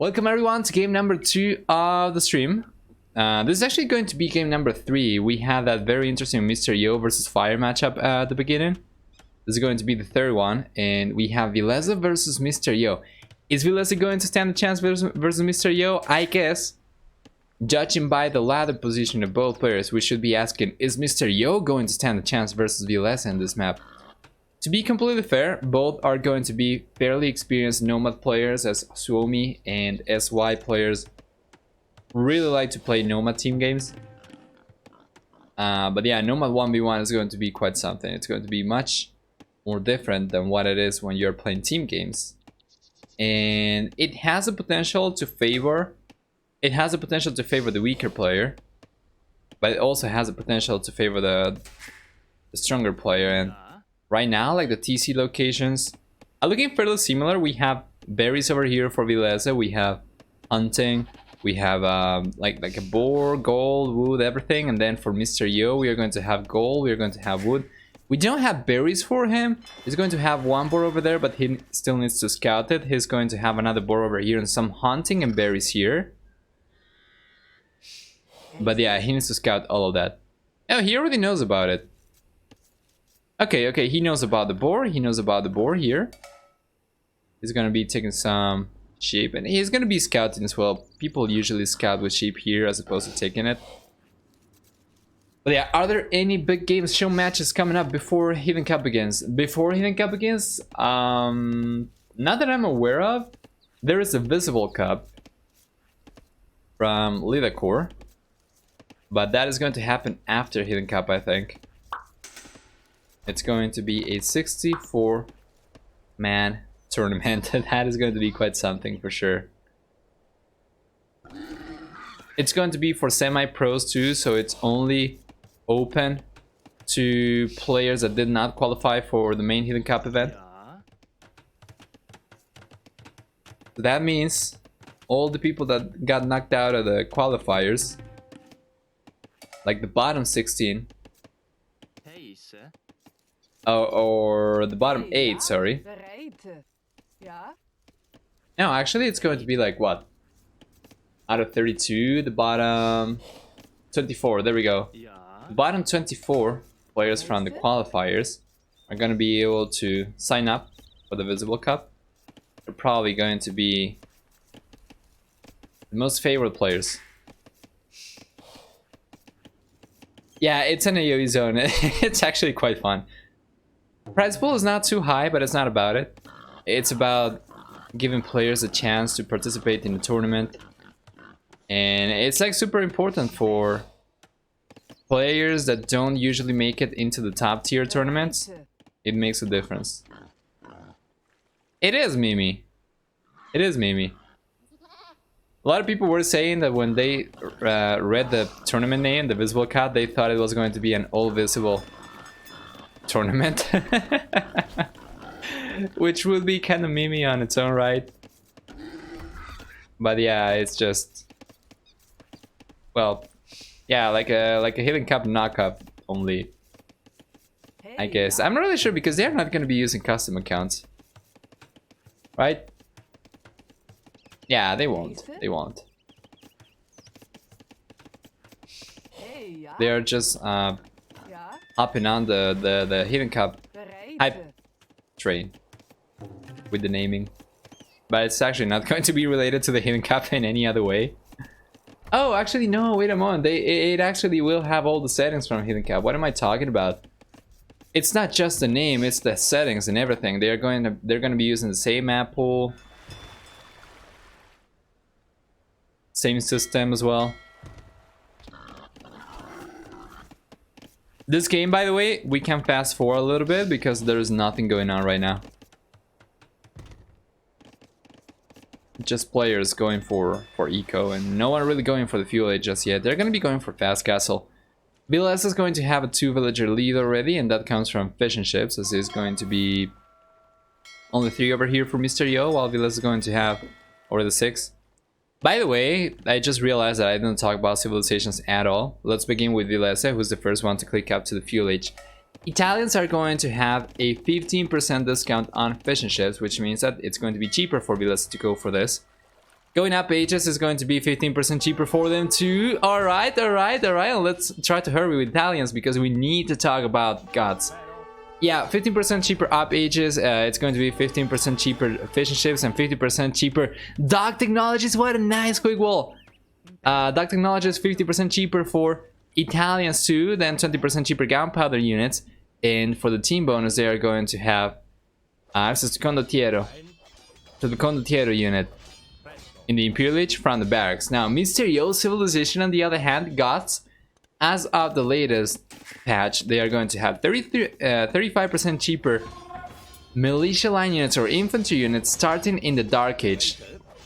Welcome everyone to game number 2 of the stream. This is actually going to be game number 3. We had that very interesting Mr. Yo versus Fire matchup at the beginning. This is going to be the third one, and we have Villese versus Mr. Yo. Is Villese going to stand a chance versus Mr. Yo? I guess, judging by the ladder position of both players, we should be asking, is Mr. Yo going to stand a chance versus Villese in this map? To be completely fair, both are going to be fairly experienced Nomad players, as Suomi and SY players really like to play Nomad team games. But yeah, Nomad 1v1 is going to be quite something. It's going to be much more different than what it is when you're playing team games. And it has the potential to favor the weaker player, but it also has the potential to favor the stronger player. And right now, like, the TC locations are looking fairly similar. We have berries over here for Villese, we have hunting, we have like a boar, gold, wood, everything. And then for Mr. Yo, we are going to have gold, we are going to have wood. We don't have berries for him. He's going to have one boar over there, but he still needs to scout it. He's going to have another boar over here and some hunting and berries here. But yeah, he needs to scout all of that. Oh, he already knows about it. Okay, he knows about the boar. He knows about the boar here. He's gonna be taking some sheep, and he's gonna be scouting as well. People usually scout with sheep here as opposed to taking it. But yeah, are there any big games show matches coming up before Hidden Cup begins? Not that I'm aware of. There is a Visible Cup from Lidacor, but that is going to happen after Hidden Cup, I think. It's going to be a 64-man tournament. That is going to be quite something for sure. It's going to be for semi-pros too, so it's only open to players that did not qualify for the main Hidden Cup event. So that means all the people that got knocked out of the qualifiers, like the bottom 16, or the bottom 8, sorry. No, actually it's going to be like, what? Out of 32, the bottom 24, there we go. The bottom 24 players from the qualifiers are going to be able to sign up for the Visible Cup. They're probably going to be the most favored players. Yeah, it's an AoE zone. It's actually quite fun. Prize pool is not too high, but it's not about it. It's about giving players a chance to participate in the tournament. And it's like super important for players that don't usually make it into the top tier tournaments. It makes a difference. It is Mimi. It is Mimi. A lot of people were saying that when they read the tournament name, the Visible Cup, they thought it was going to be an all visible tournament. Which would be kind of Mimi on its own right. But yeah, it's just, well, yeah, like a Hidden Cup knockup only, I guess. I'm not really sure because they're not going to be using custom accounts, right? Yeah, they won't. They won't. They are just hopping on the Hidden Cup hype train with the naming. But it's actually not going to be related to the Hidden Cup in any other way. Oh, actually no, wait a moment. It actually will have all the settings from Hidden Cup. What am I talking about? It's not just the name, it's the settings and everything. They're going to be using the same map pool, same system as well. This game, by the way, we can fast forward a little bit because there's nothing going on right now. Just players going for eco, and no one really going for the fuel aid just yet. They're going to be going for fast castle. Villese is going to have a 2-villager lead already, and that comes from fish and chips, as is going to be only 3 over here for Mr. Yo, while Villese is going to have already 6. By the way, I just realized that I didn't talk about civilizations at all. Let's begin with Villese, who's the first one to click up to the fuel age. Italians are going to have a 15% discount on fish and chips, which means that it's going to be cheaper for Villese to go for this. Going up ages is going to be 15% cheaper for them too. Alright, alright, alright. Let's try to hurry with Italians because we need to talk about Goths. Yeah, 15% cheaper up ages. It's going to be 15% cheaper fishing ships and 50% cheaper dock technologies. What a nice quick wall. Dock technologies 50% cheaper for Italians too, then 20% cheaper gunpowder units. And for the team bonus, they are going to have access to condottiero unit in the Imperial Age from the barracks. Now, Mysterio Civilization, on the other hand, Goths, as of the latest patch, they are going to have 35% cheaper militia line units or infantry units starting in the Dark Age,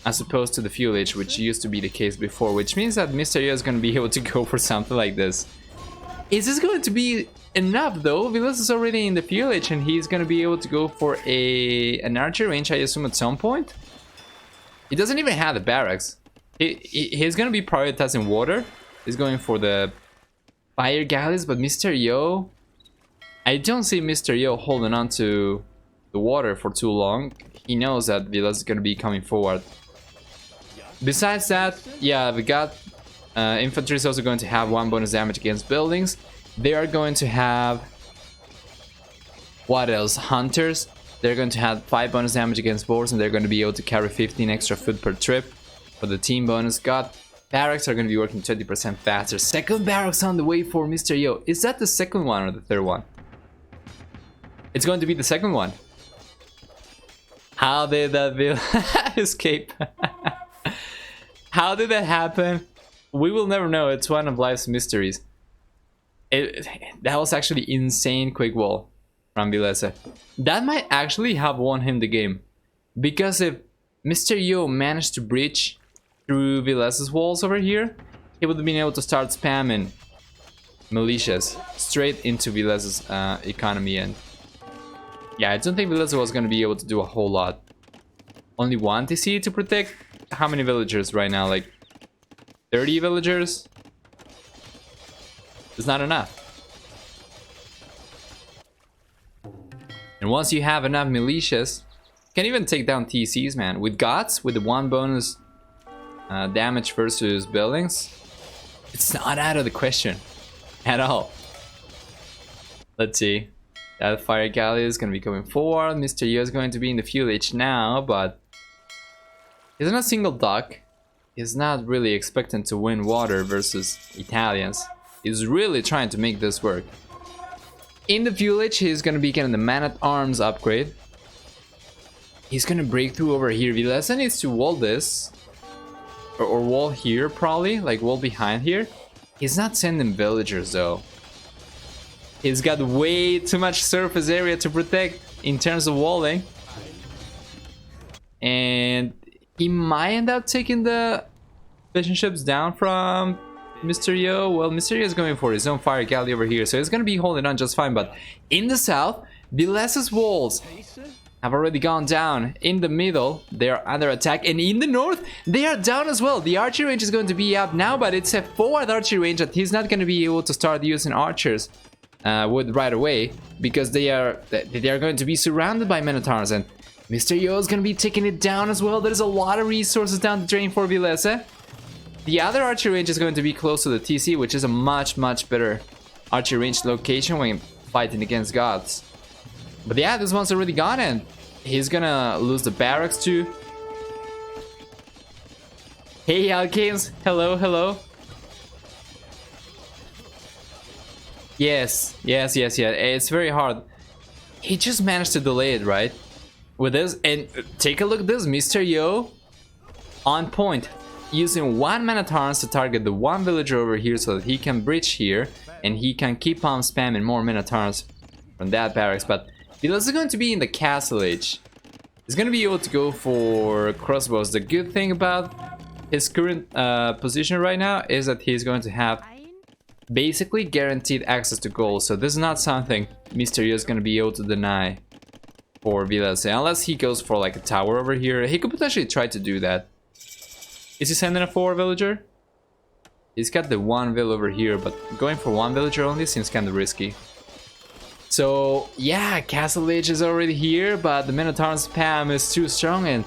as opposed to the Fuel Age, which used to be the case before, which means that Mysterio is going to be able to go for something like this. Is this going to be enough though? Villese is already in the Fuel Age and he's going to be able to go for an archer range, I assume, at some point? He doesn't even have the barracks. He's going to be prioritizing water. He's going for the fire galleys, but Mysterio... I don't see Mysterio holding on to the water for too long. He knows that Villese is going to be coming forward. Besides that, yeah, we got infantry is also going to have 1 bonus damage against buildings. They are going to have... what else? Hunters. They're going to have 5 bonus damage against boars, and they're going to be able to carry 15 extra food per trip for the team bonus. Got barracks are going to be working 20% faster. Second barracks on the way for Mysterio. Is that the second one or the third one? It's going to be the second one. How did that escape? How did that happen? We will never know. It's one of life's mysteries. That was actually insane quick wall from Villese. That might actually have won him the game, because if Mysterio managed to breach through Villese's walls over here, he would have been able to start spamming militias straight into Villese's economy. And yeah, I don't think Villese was going to be able to do a whole lot. Only 1 TC to protect how many villagers right now? Like 30 villagers? It's not enough. And once you have enough militias, you can even take down TCs, man. With Goths, with the 1 bonus damage versus buildings, it's not out of the question at all. Let's see. That fire galley is going to be coming forward. Mysterio is going to be in the Fuel Age now, but he's not a single dock. He's not really expecting to win water versus Italians. He's really trying to make this work. In the Fuel Age, he's going to be getting the Man-at-Arms upgrade. He's going to break through over here. Villese needs to wall this. Or wall here, probably. Like, wall behind here. He's not sending villagers, though. He's got way too much surface area to protect in terms of walling. And he might end up taking the fishing ships down from Mysterio. Well, Mysterio is going for his own fire galley over here, so he's going to be holding on just fine. But in the south, Villese's walls have already gone down. In the middle, they are under attack. And in the north, they are down as well. The archery range is going to be up now, but it's a forward archery range that he's not going to be able to start using archers with right away, because they are going to be surrounded by Men-at-Arms, and Mysterio is going to be taking it down as well. There's a lot of resources down the drain for Villese. The other archery range is going to be close to the TC, which is a much better archery range location when fighting against Goths. But yeah, this one's already gone, and he's gonna lose the barracks too. Hey Alkanes, hello. Yes. It's very hard. He just managed to delay it, right? With this, and take a look at this, Mysterio on point, using 1 Man-at-Arms to target the 1 villager over here so that he can breach here, and he can keep on spamming more Men-at-Arms from that barracks. But Villese is going to be in the Castle Age. He's going to be able to go for crossbows. The good thing about his current position right now is that he's going to have basically guaranteed access to gold, so this is not something Mysterio is going to be able to deny for Villese, unless he goes for like a tower over here. He could potentially try to do that. Is he sending a 4 villager? He's got the 1 vill over here, but going for 1 villager only seems kind of risky. So yeah, Castle Age is already here, but the Men-at-Arms spam is too strong, and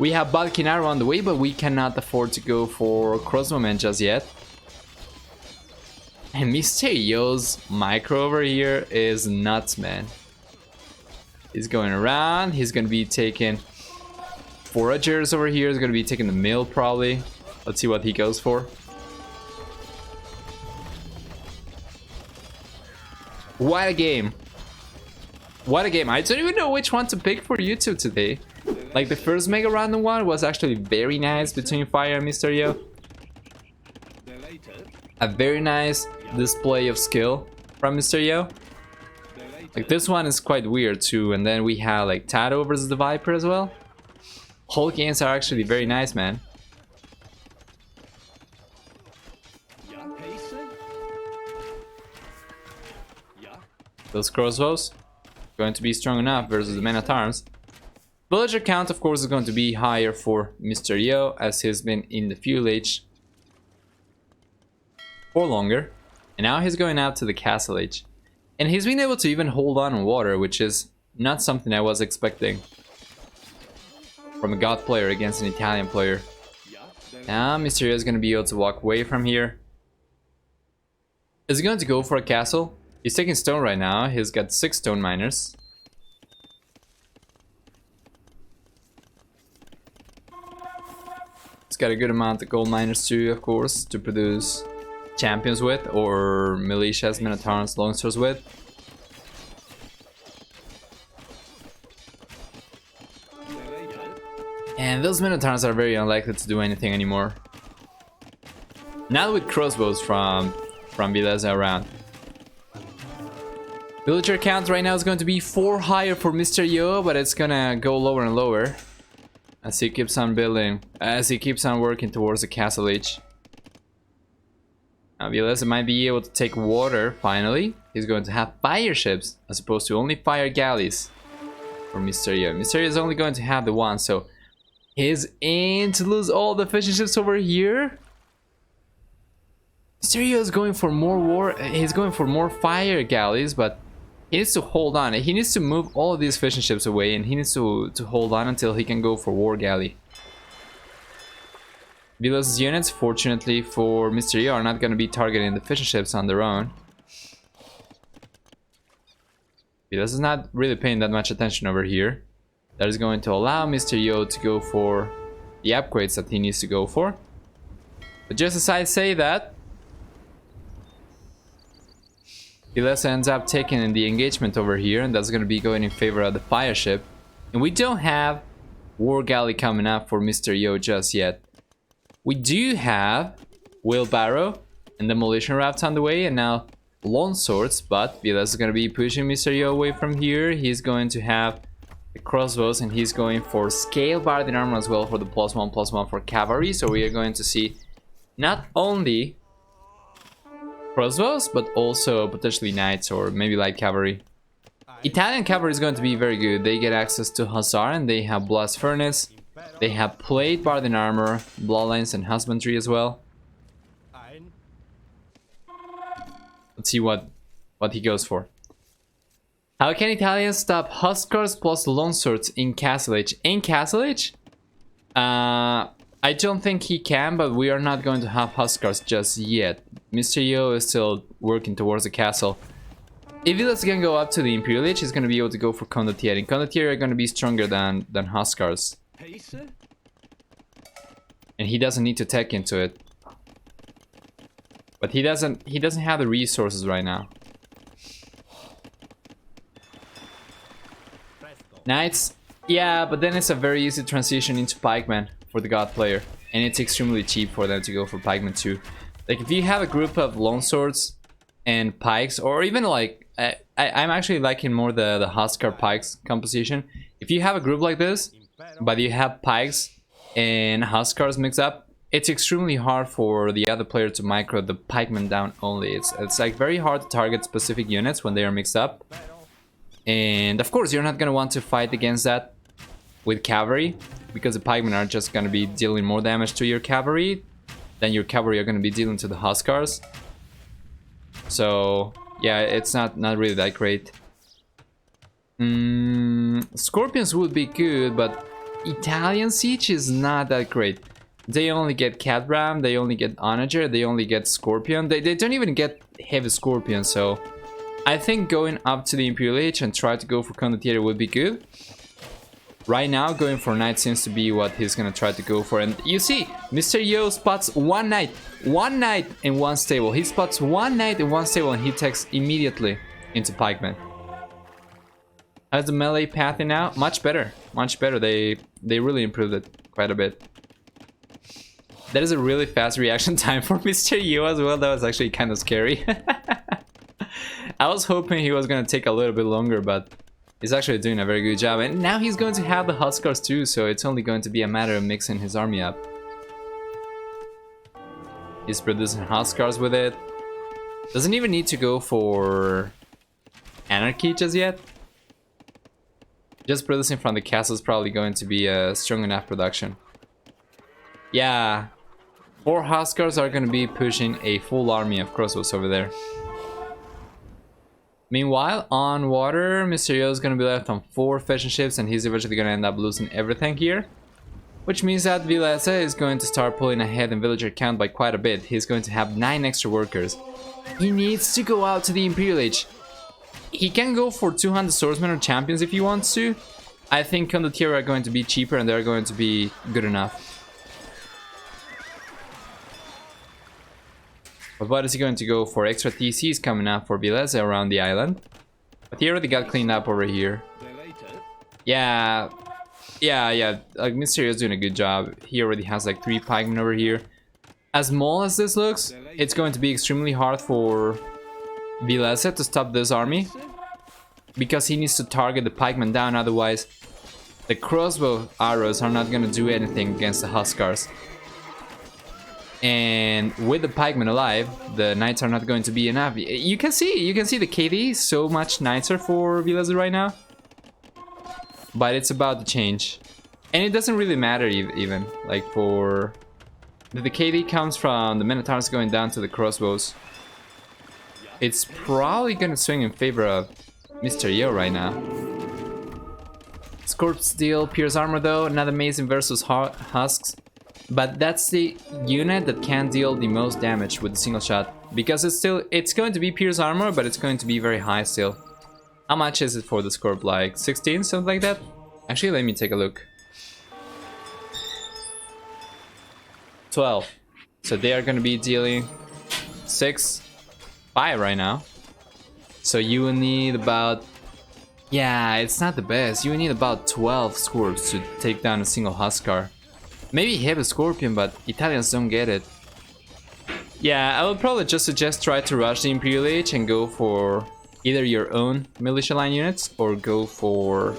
We have Balkinaro on the way, but we cannot afford to go for crossbowmen just yet. And Mysterio's micro over here is nuts, man. He's going around. He's going to be taking foragers over here. He's going to be taking the mill probably. Let's see what he goes for. What a game. What a game. I don't even know which one to pick for YouTube today. Like the first Mega Random one was actually very nice between Fire and Mysterio. A very nice display of skill from Mysterio. Like this one is quite weird too. And then we have like Tato versus the Viper as well. Whole games are actually very nice, man. Those crossbows going to be strong enough versus the Men-at-Arms. Villager count, of course, is going to be higher for Mysterio, as he's been in the Fuel Age for longer. And now he's going out to the Castle Age. And he's been able to even hold on water, which is not something I was expecting from a God player against an Italian player. Now Mysterio is going to be able to walk away from here. Is he going to go for a castle? He's taking stone right now. He's got 6 stone miners. He's got a good amount of gold miners too, of course, to produce champions with, or militias, Men-at-Arms, longswords with. And those Men-at-Arms are very unlikely to do anything anymore. Not with crossbows from Villese around. Villager count right now is going to be 4 higher for Mysterio, but it's gonna go lower and lower as he keeps on building, as he keeps on working towards the Castle Age. Now Villese might be able to take water finally. He's going to have fire ships as opposed to only fire galleys for Mysterio. Mysterio is only going to have the one, so he's in to lose all the fishing ships over here. Mysterio is going for more he's going for more fire galleys, but he needs to hold on. He needs to move all of these fishing ships away, and he needs to hold on until he can go for war galley. Villase's units, fortunately for Mysterio, are not going to be targeting the fishing ships on their own. Villese is not really paying that much attention over here. That is going to allow Mysterio to go for the upgrades that he needs to go for. But just as I say that, Villese ends up taking the engagement over here, and that's going to be going in favor of the fire ship. And we don't have war galley coming up for Mysterio just yet. We do have wheelbarrow and demolition rafts on the way, and now long swords, but Villese is going to be pushing Mysterio away from here. He's going to have the crossbows, and he's going for scale barded armor as well for the +1/+1 for cavalry. So we are going to see not only crossbows, but also potentially knights or maybe light cavalry. Italian cavalry is going to be very good. They get access to Hussar, and they have Blast Furnace. They have plate, barded armor, bloodlines, and husbandry as well. Let's see what he goes for. How can Italians stop Huskars plus longswords in Castle Age? In Castle Age? I don't think he can, but we are not going to have Huskars just yet. Mysterio is still working towards the castle. If Villese can go up to the Imperial Age, he's going to be able to go for Condottieri. And Condottieri are going to be stronger than Huskars. And he doesn't need to tech into it. But he doesn't have the resources right now. Knights, yeah, but then it's a very easy transition into pikemen for the God player. And it's extremely cheap for them to go for pikemen too. Like if you have a group of longswords and pikes, or even like I'm actually liking more the Huskar pikes composition. If you have a group like this, but you have pikes and Huskars mixed up, it's extremely hard for the other player to micro the pikemen down only. It's like very hard to target specific units when they are mixed up. And of course you're not gonna want to fight against that with cavalry, because the pikemen are just gonna be dealing more damage to your cavalry than your cavalry are gonna be dealing to the Huskars. So yeah, it's not really that great. Scorpions would be good, but Italian siege is not that great. They only get Cat Ram, they only get Onager, they only get Scorpion. They don't even get Heavy Scorpion, so I think going up to the Imperial Age and try to go for Condottiere would be good. Right now, going for Knight seems to be what he's gonna try to go for. And you see, Mr. Yo spots one Knight in one stable. He spots one Knight in one stable and he takes immediately into Pikeman. How's the melee pathing now? Much better, much better. They really improved it quite a bit. That is a really fast reaction time for Mr. Yo as well. That was actually kind of scary. I was hoping he was gonna take a little bit longer, but he's actually doing a very good job. And now he's going to have the Huskars too, so it's only going to be a matter of mixing his army up. He's producing Huskars with it. Doesn't even need to go for Anarchy just yet. Just producing from the castle is probably going to be a strong enough production. Yeah, 4 Huskars are going to be pushing a full army of crossbows over there. Meanwhile, on water, Mr. Yo is going to be left on 4 fishing ships and he's eventually going to end up losing everything here. Which means that Villese is going to start pulling ahead in villager count by quite a bit. He's going to have 9 extra workers. He needs to go out to the Imperial Age. He can go for 200 swordsmen or champions if he wants to. I think Condottiere are going to be cheaper and they're going to be good enough. But what is he going to go for? Extra TCs coming up for Villese around the island. But he already got cleaned up over here. Yeah. Like Mr. Yo is doing a good job. He already has like 3 pikemen over here. As small as this looks, it's going to be extremely hard for Villese to stop this army. Because he needs to target the pikemen down, otherwise the crossbow arrows are not going to do anything against the Huskars. And with the pikemen alive, the knights are not going to be enough. You can see the KD so much nicer for Villese right now. But it's about to change. And it doesn't really matter even. Like for... The KD comes from the Minotaurs going down to the crossbows. It's probably gonna swing in favor of Mr. Yo right now. Scorp Steel, Pierce Armor though, not amazing versus Husks. But that's the unit that can deal the most damage with a single shot. Because it's going to be Pierce Armor, but it's going to be very high still. How much is it for the Scorp? Like 16, something like that? Actually, let me take a look. 12. So they are going to be dealing 5 right now. So you will need about... Yeah, it's not the best. You will need about 12 Scorps to take down a single Huskar. Maybe Heavy Scorpion, but Italians don't get it. Yeah, I would probably just suggest try to rush the Imperial Age and go for either your own militia line units or go for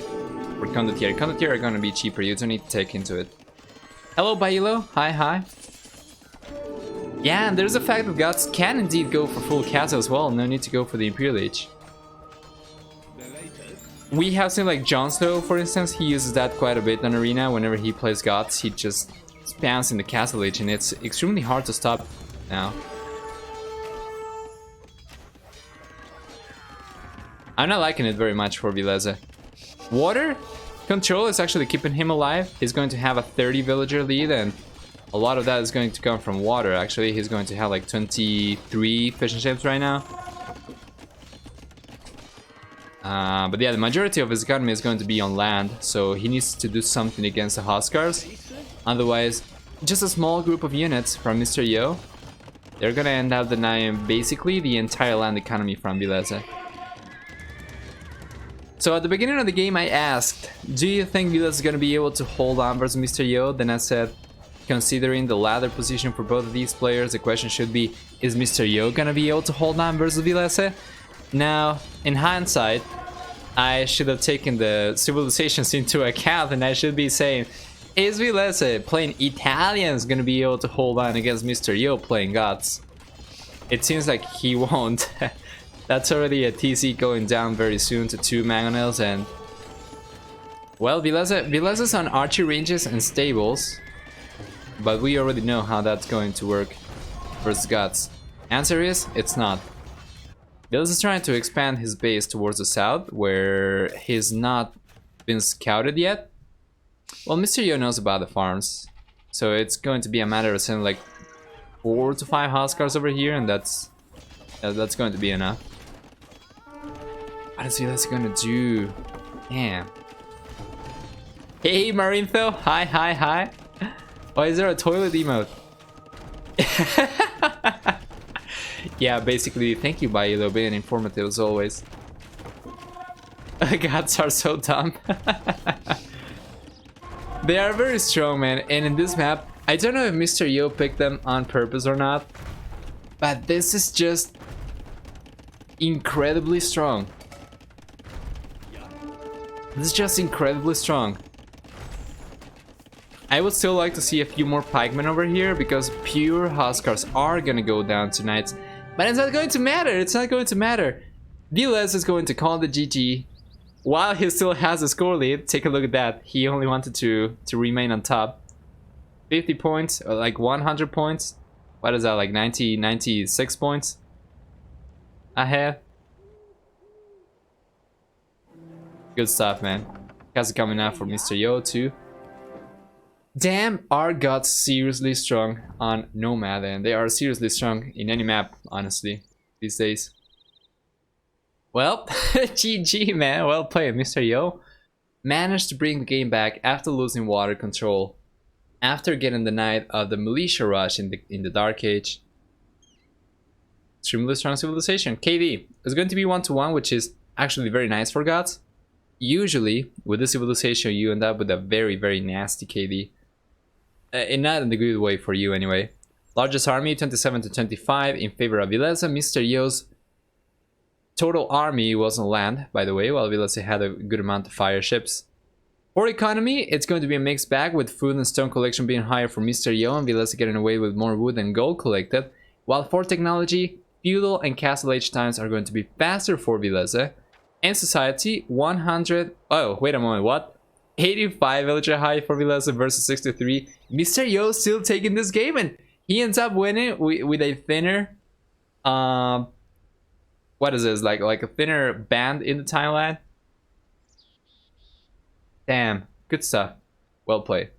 Condottiere. Condottiere are going to be cheaper. You don't need to take into it. Hello, Bailo. Hi. Yeah, and there's the fact that Goths can indeed go for full castle as well. No need to go for the Imperial Age. We have seen like Jon Snow, for instance, he uses that quite a bit on Arena. Whenever he plays Goths, he just spams in the Castle Age and it's extremely hard to stop now. I'm not liking it very much for Villese. Water control is actually keeping him alive. He's going to have a 30 villager lead and a lot of that is going to come from water. Actually, he's going to have like 23 fishing ships right now. But yeah, the majority of his economy is going to be on land, so he needs to do something against the Huskars. Otherwise, just a small group of units from Mr. Yo, they're gonna end up denying basically the entire land economy from Villese. So at the beginning of the game I asked, do you think Villese is gonna be able to hold on versus Mr. Yo? Then I said, considering the ladder position for both of these players, the question should be, is Mr. Yo gonna be able to hold on versus Villese? Now, in hindsight, I should have taken the civilizations into account and I should be saying, is Villese playing Italians gonna be able to hold on against Mr. Yo playing Goths? It seems like he won't. That's already a TC going down very soon to 2 mangonels and... Well, Villese's on archery ranges and stables, but we already know how that's going to work versus Goths. Answer is, it's not. Villese is trying to expand his base towards the south, where he's not been scouted yet. Well, Mr. Yo knows about the farms, so it's going to be a matter of sending like 4 to 5 Huskars over here, and that's going to be enough. What is he that's gonna do? Damn. Hey, Marintho. Hi, hi, hi. Why is there a toilet emote? Yeah, basically, thank you, Bailo, being informative as always. Gods are so dumb. They are very strong, man, and in this map, I don't know if Mr. Yo picked them on purpose or not, but this is just incredibly strong. This is just incredibly strong. I would still like to see a few more pikemen over here because pure Huskars are gonna go down tonight. But it's not going to matter, it's not going to matter. Villese is going to call the GG while he still has a score lead. Take a look at that. He only wanted to remain on top. 50 points, or like 100 points. What is that, like 96 points ahead? Good stuff, man. Guys coming out for Mr. Yo too. Damn, are Goths seriously strong on Nomad, and they are seriously strong in any map, honestly, these days. Well, GG, man. Well played, Mr. Yo. Managed to bring the game back after losing water control, after getting denied of the militia rush in the Dark Age. Extremely strong civilization. KD is going to be 1-to-1, which is actually very nice for Goths. Usually, with the civilization, you end up with a very, very nasty KD. And not in the good way for you, anyway. Largest army, 27 to 25 in favor of Villese. Mr. Yo's total army was on land, by the way, while Villese had a good amount of fire ships. For economy, it's going to be a mixed bag, with food and stone collection being higher for Mr. Yo and Villese getting away with more wood and gold collected. While for technology, feudal and castle age times are going to be faster for Villese. And society, 100... Oh, wait a moment, what? 85 villager high for Villese versus 63. Mr. Yo still taking this game, and he ends up winning with a thinner... what is this? Like a thinner band in the timeline? Damn, good stuff. Well played.